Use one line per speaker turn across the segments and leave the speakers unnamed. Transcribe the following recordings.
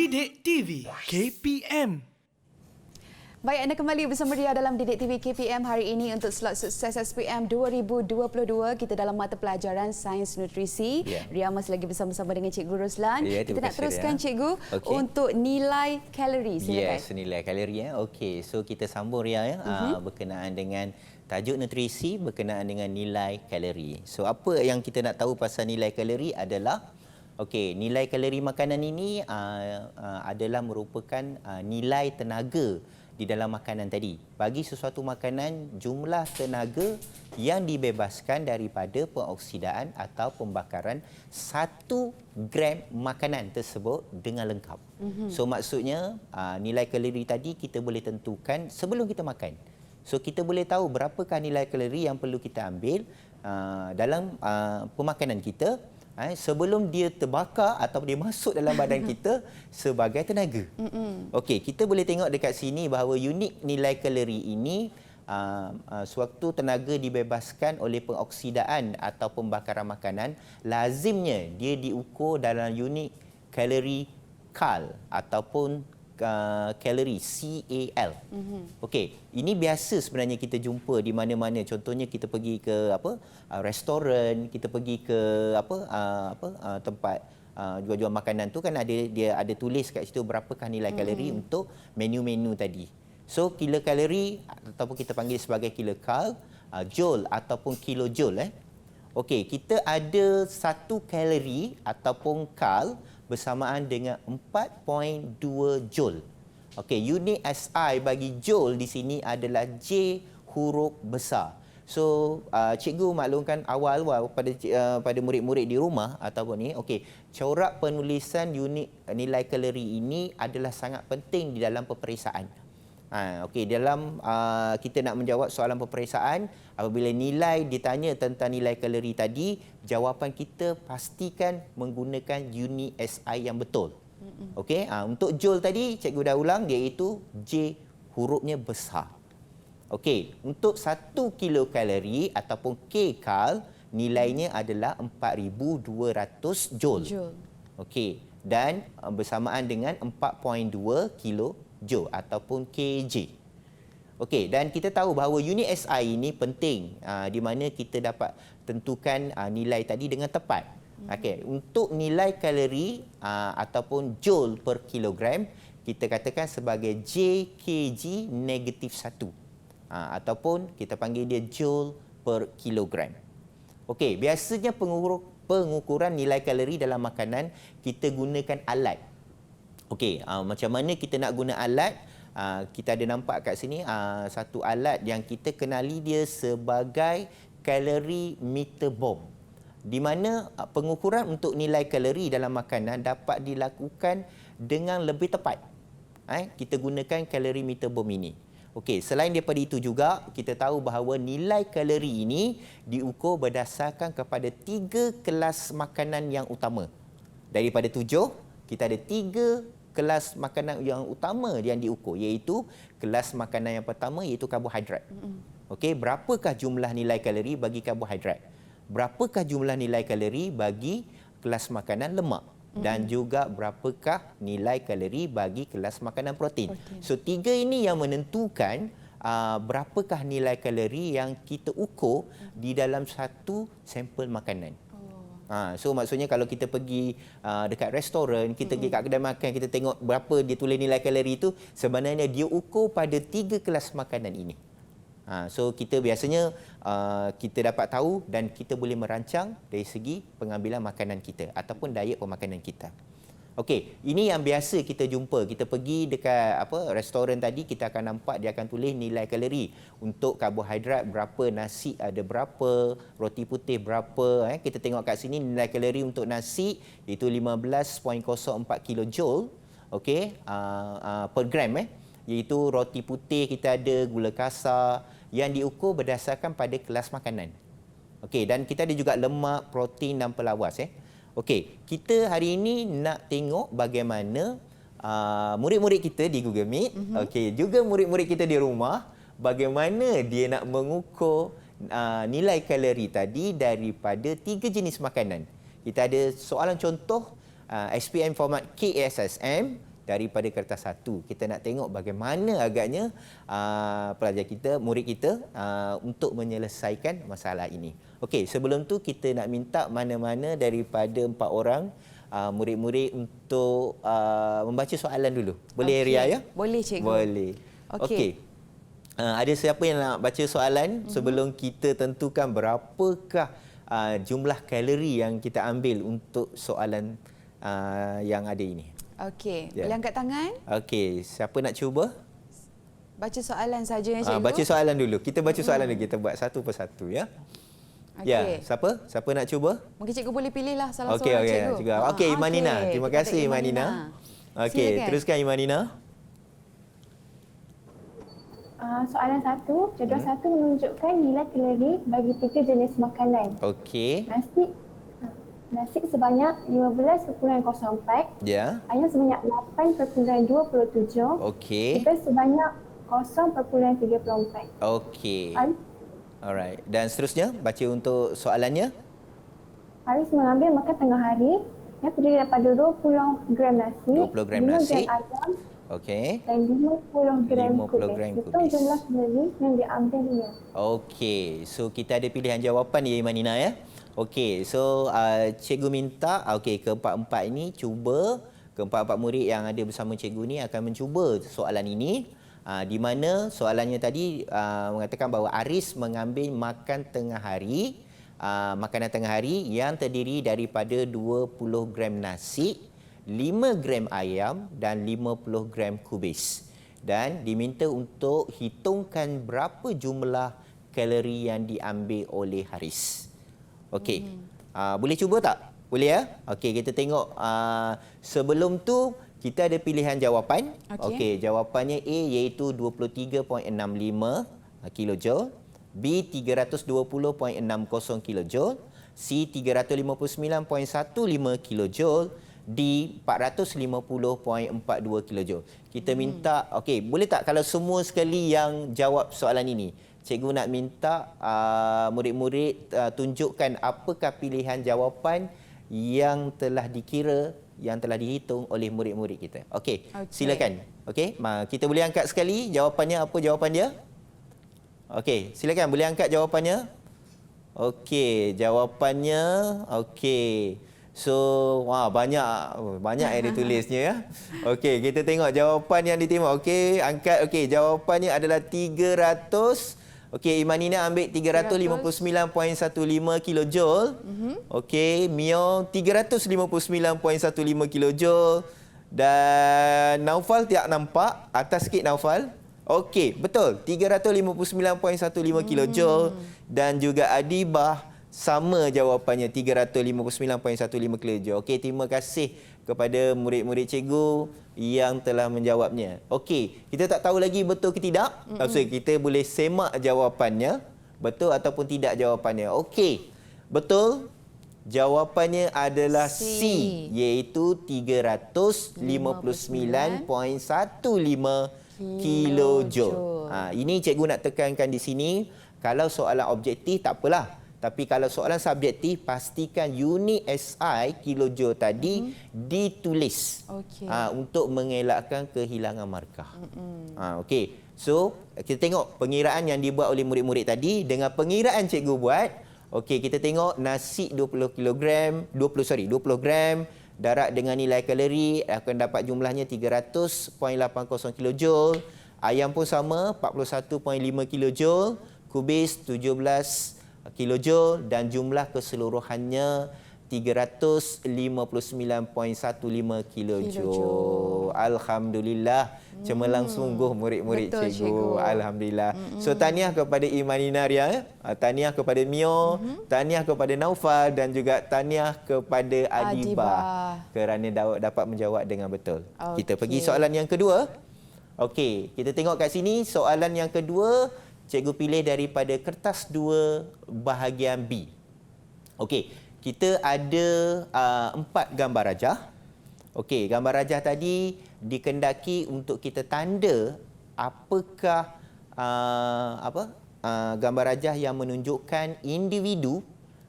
Didik TV KPM.
Baik, anda kembali bersama Ria dalam Didik TV KPM hari ini untuk slot sukses SPM 2022. Kita dalam mata pelajaran Sains Nutrisi. Ria masih lagi bersama-sama dengan Cikgu Roslan. Kita nak teruskan Cikgu untuk nilai kalori. Silakan.
Yes, nilai kalori. Okey, so kita sambung Ria berkenaan dengan tajuk nutrisi berkenaan dengan nilai kalori. So apa yang kita nak tahu pasal nilai kalori adalah nilai kalori makanan ini adalah merupakan nilai tenaga di dalam makanan tadi. Bagi sesuatu makanan, jumlah tenaga yang dibebaskan daripada pengoksidaan atau pembakaran 1 gram makanan tersebut dengan lengkap. So maksudnya nilai kalori tadi kita boleh tentukan sebelum kita makan. So kita boleh tahu berapakah nilai kalori yang perlu kita ambil dalam pemakanan kita sebelum dia terbakar atau dia masuk dalam badan kita sebagai tenaga. Okey, kita boleh tengok dekat sini bahawa unit nilai kalori ini sewaktu tenaga dibebaskan oleh pengoksidaan atau pembakaran makanan, lazimnya dia diukur dalam unit kalori kal ataupun kalori CAL. Okey, ini biasa sebenarnya kita jumpa di mana-mana. Contohnya kita pergi ke restoran, kita pergi ke tempat jual-jual makanan tu kan dia ada tulis kat situ berapakah nilai kalori untuk menu-menu tadi. So kilokalori ataupun kita panggil sebagai kilokal, joule ataupun kilojoule. Okey, kita ada 1 kalori ataupun kal bersamaan dengan 4.2 joule. Okey, unit SI bagi joule di sini adalah J huruf besar. So, cikgu maklumkan awal pada murid-murid di rumah ataupun ni, corak penulisan unit nilai kalori ini adalah sangat penting di dalam peperiksaan. Dalam kita nak menjawab soalan peperiksaan, apabila nilai ditanya tentang nilai kalori tadi, jawapan kita pastikan menggunakan unit SI yang betul. Untuk joule tadi cikgu dah ulang, iaitu J hurufnya besar. Untuk 1 kilokalori ataupun kcal, nilainya adalah 4200 joule. Dan bersamaan dengan 4.2 kilojoule ataupun kg. Dan kita tahu bahawa unit SI ini penting di mana kita dapat tentukan nilai tadi dengan tepat. Untuk nilai kalori ataupun joule per kilogram, kita katakan sebagai JKG negatif 1. Ataupun kita panggil dia joule per kilogram. Biasanya pengukuran nilai kalori dalam makanan kita gunakan alat. Macam mana kita nak guna alat? Kita ada nampak kat sini satu alat yang kita kenali dia sebagai kalorimeter bomb, di mana pengukuran untuk nilai kalori dalam makanan dapat dilakukan dengan lebih tepat. Kita gunakan kalorimeter bomb ini. Selain daripada itu juga, kita tahu bahawa nilai kalori ini diukur berdasarkan kepada 3 kelas makanan yang utama. Daripada 7, kita ada 3 kelas makanan yang utama yang diukur, iaitu kelas makanan yang pertama iaitu karbohidrat. Berapakah jumlah nilai kalori bagi karbohidrat? Berapakah jumlah nilai kalori bagi kelas makanan lemak? Dan juga berapakah nilai kalori bagi kelas makanan protein. So 3 ini yang menentukan berapakah nilai kalori yang kita ukur di dalam satu sampel makanan. So maksudnya kalau kita pergi dekat restoran, kita pergi kat kedai makan, kita tengok berapa dia tulis nilai kalori itu, sebenarnya dia ukur pada 3 kelas makanan ini. So kita biasanya kita dapat tahu dan kita boleh merancang dari segi pengambilan makanan kita ataupun diet pemakanan kita. Ini yang biasa kita jumpa. Kita pergi dekat restoran tadi, kita akan nampak dia akan tulis nilai kalori. Untuk karbohidrat berapa, nasi ada berapa, roti putih berapa. Kita tengok kat sini nilai kalori untuk nasi iaitu 15.04 kilojoule per gram. Iaitu roti putih kita ada, gula kasar, yang diukur berdasarkan pada kelas makanan. Dan kita ada juga lemak, protein dan pelawas. Kita hari ini nak tengok bagaimana murid-murid kita di Google Meet, juga murid-murid kita di rumah, bagaimana dia nak mengukur nilai kalori tadi daripada 3 jenis makanan. Kita ada soalan contoh SPM format KSSM, daripada kertas satu. Kita nak tengok bagaimana agaknya pelajar kita, murid kita untuk menyelesaikan masalah ini. Okey, sebelum tu kita nak minta mana-mana daripada 4 orang murid-murid untuk membaca soalan dulu. Boleh Ria ya?
Boleh cikgu.
Boleh. Okey. Ada siapa yang nak baca soalan sebelum kita tentukan berapakah jumlah kalori yang kita ambil untuk soalan yang ada ini?
Okey,
Ya.
boleh angkat tangan?
Okey, siapa nak cuba?
Baca soalan saja ya cikgu.
Baca soalan dulu. Kita baca soalan dulu. Kita buat satu persatu ya.
Okey.
Ya, siapa? Siapa nak cuba?
Mungkin cikgu boleh pilihlah salah
Okey,
seorang
okey.
cikgu.
Okey, Imanina. Terima
Kita
kasih
ada
Imanina. Okey,
Silakan.
teruskan Imanina.
Soalan 1, jadual 1 menunjukkan nilai kalori bagi 3 jenis makanan.
Okey.
Nasi sebanyak 15.04,
Ya.
ayam sebanyak 8.27,
Okey.
ikan sebanyak 0.34.
Okey. Alright. Dan seterusnya baca untuk soalannya.
Haris mengambil makan tengah hari yang terdiri daripada 20 gram nasi,
20 gram
5
nasi.
gram ayam
Okey.
dan 50 gram
50 gram
kubis. Hitung
kubis.
jumlah kalori yang diambilnya.
Okey. So kita ada pilihan jawapan ya Imanina ya. Okey. So cikgu minta keempat-empat ini cuba, keempat-empat murid yang ada bersama cikgu ni akan mencuba soalan ini. Di mana soalannya tadi mengatakan bahawa Aris mengambil makan tengah hari, makanan tengah hari yang terdiri daripada 20 gram nasi, 5 gram ayam dan 50 gram kubis. Dan diminta untuk hitungkan berapa jumlah kalori yang diambil oleh Haris. Okey. Boleh cuba tak? Boleh ya? Okey, kita tengok sebelum tu kita ada pilihan jawapan. Okey, jawapannya A iaitu 23.65 kilojoule, B 320.60 kilojoule, C 359.15 kilojoule, D 450.42 kilojoule. Kita minta, okey, boleh tak kalau semua sekali yang jawab soalan ini? Cikgu nak minta murid-murid tunjukkan apakah pilihan jawapan yang telah dikira, yang telah dihitung oleh murid-murid kita. Okey, silakan. Okey, kita boleh angkat sekali jawapannya, apa jawapan dia? Okey, silakan boleh angkat jawapannya. Okey, jawapannya okey. So, banyak yang ditulisnya ya. Okey, kita tengok jawapan yang diterima. Okey, angkat. Okey, jawapannya adalah 300. Okey, Imanina ambil 359.15 kilojoule. Okey, Mio 359.15 kilojoule. Dan Naufal tak nampak. Atas sikit Naufal. Okey, betul. 359.15 kilojoule. Dan juga Adibah sama jawapannya 359.15 kilojoule. Okey, terima kasih kepada murid-murid cikgu yang telah menjawabnya. Okey, kita tak tahu lagi betul ke tidak. So, kita boleh semak jawapannya, betul ataupun tidak jawapannya. Okey, betul. Jawapannya adalah C, iaitu 359.15 kilojoule. Ini cikgu nak tekankan di sini. Kalau soalan objektif tak apalah. Tapi kalau soalan subjektif, pastikan unit SI kilojoule tadi ditulis untuk mengelakkan kehilangan markah. Okey. So, kita tengok pengiraan yang dibuat oleh murid-murid tadi dengan pengiraan cikgu buat. Okey, kita tengok nasi 20 gram darat dengan nilai kalori akan dapat jumlahnya 300.80 kilojoule. Ayam pun sama 41.5 kilojoule, kubis 17 kilojoule dan jumlah keseluruhannya 359.15 kilojoule. Alhamdulillah, cemerlang sungguh murid-murid cikgu. Alhamdulillah. So tahniah kepada Imanina Ria, tahniah kepada Mio, tahniah kepada Naufal dan juga tahniah kepada Adibah kerana dapat menjawab dengan betul. Kita pergi soalan yang kedua. Okey, kita tengok kat sini soalan yang kedua. Cikgu pilih daripada kertas 2 bahagian B. Okey, kita ada 4 gambar rajah. Okey, gambar rajah tadi dikendaki untuk kita tanda apakah gambar rajah yang menunjukkan individu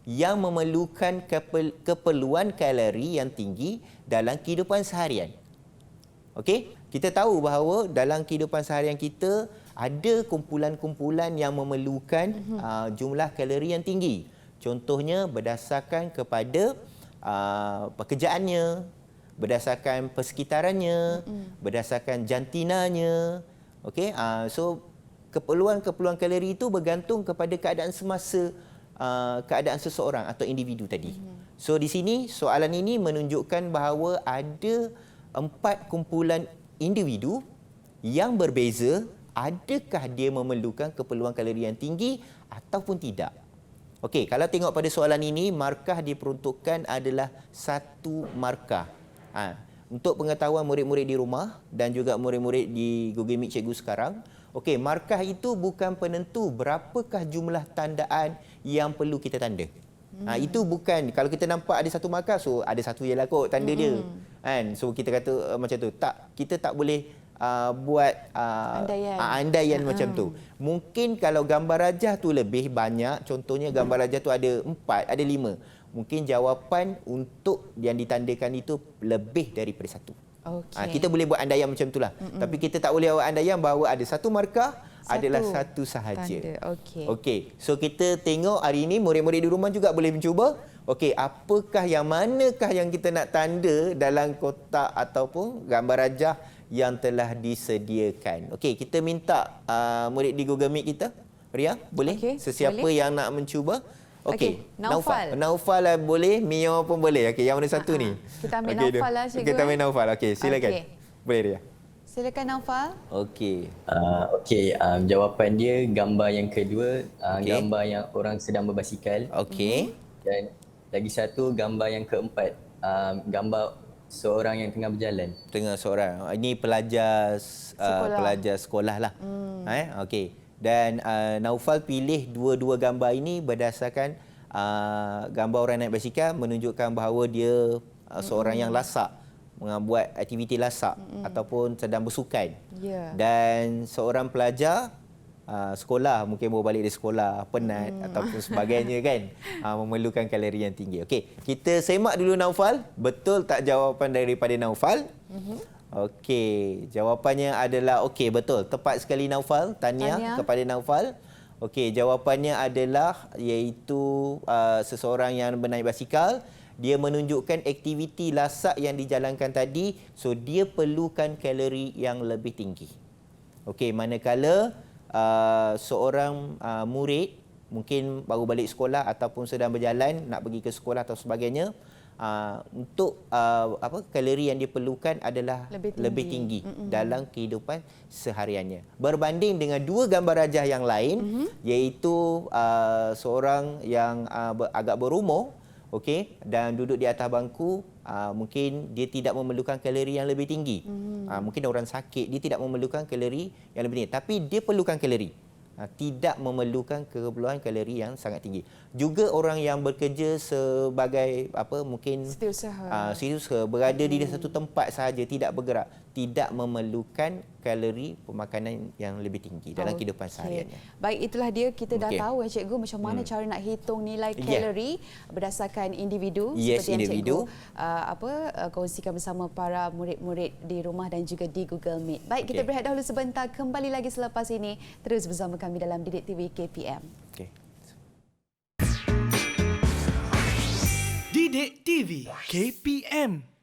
yang memerlukan keperluan kalori yang tinggi dalam kehidupan seharian. Okey, kita tahu bahawa dalam kehidupan seharian kita ada kumpulan-kumpulan yang memerlukan jumlah kalori yang tinggi. Contohnya berdasarkan kepada pekerjaannya, berdasarkan persekitarannya, berdasarkan jantinanya. Okey, so keperluan-keperluan kalori itu bergantung kepada keadaan semasa keadaan seseorang atau individu tadi. So di sini soalan ini menunjukkan bahawa ada 4 kumpulan individu yang berbeza, adakah dia memerlukan keperluan kalori yang tinggi ataupun tidak. Okey, kalau tengok pada soalan ini, markah diperuntukkan adalah 1 markah. Untuk pengetahuan murid-murid di rumah dan juga murid-murid di Google Meet cikgu sekarang, okey, markah itu bukan penentu berapakah jumlah tandaan yang perlu kita tanda. Itu bukan, kalau kita nampak ada 1 markah, so ada 1 je lah kot tanda dia. Kan? So kita kata macam tu. Tak, kita tak boleh buat andaian macam tu. Mungkin kalau gambar rajah tu lebih banyak, contohnya gambar rajah tu ada 4, ada 5. Mungkin jawapan untuk yang ditandakan itu lebih daripada 1.
Okey.
Kita boleh buat andaian macam itulah. Tapi kita tak boleh buat andaian bahawa ada 1 markah adalah 1 sahaja.
Okey.
Okey. So kita tengok hari ini murid-murid di rumah juga boleh mencuba. Okey, apakah yang manakah yang kita nak tanda dalam kotak ataupun gambar rajah yang telah disediakan. Okey, kita minta murid di Google Meet kita. Ria, boleh?
Okey,
Sesiapa
boleh.
yang nak mencuba? Okey,
Naufal.
Naufal lah boleh, Mio pun boleh. Okey, yang mana satu ni?
Kita ambil
Okey,
Naufal lah, cikgu.
Kita ambil Naufal. Okey, silakan.
Okey.
Boleh Ria.
Silakan Naufal.
Okey.
Jawapan dia gambar yang kedua,
Okey.
gambar yang orang sedang berbasikal.
Okey.
Dan lagi satu gambar yang keempat, gambar seorang yang tengah berjalan.
Tengah seorang. Ini pelajar pelajar sekolah lah. Okey. Dan Naufal pilih dua-dua gambar ini berdasarkan gambar orang naik basikal menunjukkan bahawa dia seorang yang lasak, membuat aktiviti lasak ataupun sedang bersukan.
Ya.
Dan seorang pelajar sekolah, mungkin baru balik dari sekolah, penat ataupun sebagainya kan, memerlukan kalori yang tinggi. Okey, kita semak dulu Naufal. Betul tak jawapan daripada Naufal? Okey, jawapannya adalah okey, betul. Tepat sekali Naufal. Tahniah kepada Naufal. Okey, jawapannya adalah iaitu seseorang yang bernaik basikal. Dia menunjukkan aktiviti lasak yang dijalankan tadi, so dia perlukan kalori yang lebih tinggi. Okey, manakala seorang murid mungkin baru balik sekolah ataupun sedang berjalan nak pergi ke sekolah atau sebagainya, untuk kalori yang diperlukan adalah lebih tinggi dalam kehidupan sehariannya. Berbanding dengan 2 gambar rajah yang lain, iaitu seorang yang agak berumur, okey, dan duduk di atas bangku, mungkin dia tidak memerlukan kalori yang lebih tinggi. Mungkin orang sakit, dia tidak memerlukan kalori yang lebih tinggi, tapi dia perlukan kalori. Tidak memerlukan keperluan kalori yang sangat tinggi. Juga orang yang bekerja sebagai mungkin setiausaha, berada di satu tempat sahaja, tidak bergerak, tidak memerlukan kalori pemakanan yang lebih tinggi dalam kehidupan sehariannya.
Baik, itulah dia, kita dah tahu cikgu macam mana cara nak hitung nilai kalori berdasarkan individu, seperti yang cikgu kongsikan bersama para murid-murid di rumah dan juga di Google Meet. Baik, kita berehat dahulu sebentar, kembali lagi selepas ini terus bersama kami dalam Didik TV KPM.
Didik TV KPM.